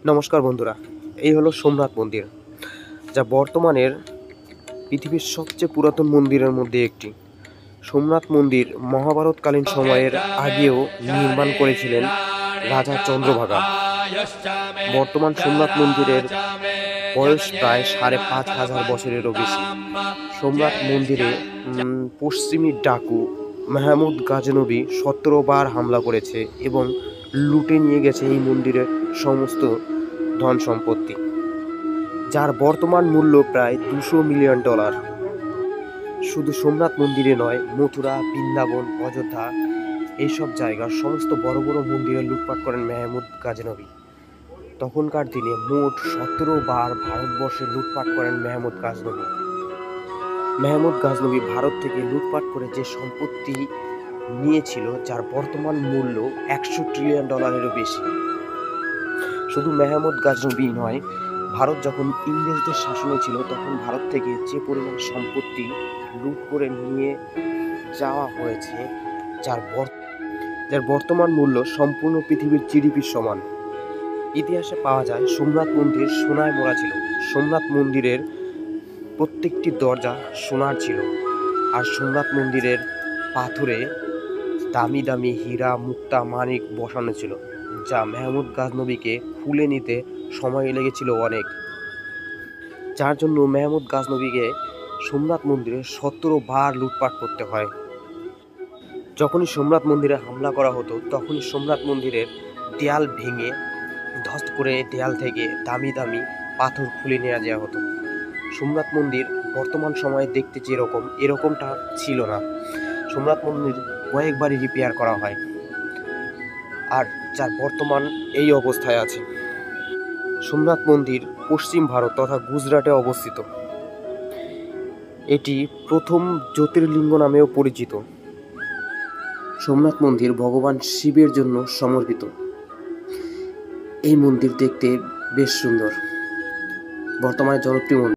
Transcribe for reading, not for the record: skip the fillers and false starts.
নমস্কার বন্ধুরা, এই হলো সোমনাথ মন্দির, যা বর্তমানের পৃথিবীর সবচেয়ে পুরাতন মন্দিরের মধ্যে একটি। সোমনাথ মন্দির মহাভারতকালীন সময়ের আগেও নির্মাণ করেছিলেন রাজা চন্দ্রভাগা। বর্তমান সোমনাথ মন্দিরের বয়স প্রায় ৫,৫০০ বছরেরও বেশি। সোমনাথ মন্দিরে পশ্চিমী ডাকু মেহমুদ গাজনবী ১৭ বার হামলা করেছে এবং লুটে নিয়ে গেছে এই মন্দিরের সমস্ত ধন সম্পত্তি, যার বর্তমান মূল্য প্রায় $২০০ মিলিয়ন। শুধু সোমনাথ মন্দিরে নয়, মথুরা, বৃন্দাবন, অযোধ্যা এইসব জায়গার সমস্ত বড় বড় মন্দিরে লুটপাট করেন মেহমুদ গাজনবী। তখনকার দিনে মোট ১৭ বার ভারতবর্ষে লুটপাট করেন মেহমুদ গাজনবী। মেহমুদ গাজনবী ভারত থেকে লুটপাট করে যে সম্পত্তি নিয়েছিল, যার বর্তমান মূল্য $১০০ ট্রিলিয়ন বেশি। শুধু মেহমুদ গাজনবী নয়, ভারত যখন ইংরেজদের শাসনে ছিল তখন ভারত থেকে যে পরিমাণ সম্পত্তি লুট করে নিয়ে যাওয়া হয়েছে, যার বর্তমান মূল্য সম্পূর্ণ পৃথিবীর জিডিপির সমান। ইতিহাসে পাওয়া যায় সোমনাথ মন্দির সোনায় মোড়া ছিল। সোমনাথ মন্দিরের প্রত্যেকটি দরজা সোনার ছিল, আর সোমনাথ মন্দিরের পাথরে দামি দামি হীরা, মুক্তা, মানিক বসানো ছিল, যা মেহমুদ গাজনবীকে খুলে নিতে সময় লেগেছিল অনেক। যার জন্য মেহমুদ গাজনবীকে সোমনাথ মন্দিরে ১৭ বার লুটপাট করতে হয়। যখনই সোমনাথ মন্দিরে হামলা করা হতো, তখনই সোমনাথ মন্দিরের দেয়াল ভেঙে ধস্ত করে দেয়াল থেকে দামি দামি পাথর খুলে নেওয়া যাওয়া হতো। সোমনাথ মন্দির বর্তমান সময়ে দেখতে এরকমটা ছিল না। সোমনাথ মন্দির কয়েকবারই রিপেয়ার করা হয়, আর যার বর্তমান এই অবস্থায় আছে। সোমনাথ মন্দির পশ্চিম ভারত তথা গুজরাটে অবস্থিত। এটি প্রথম জ্যোতির্লিঙ্গ নামেও পরিচিত। সোমনাথ মন্দির ভগবান শিবের জন্য সমর্পিত। এই মন্দির দেখতে বেশ সুন্দর, বর্তমানে জনপ্রিয় মন্দির।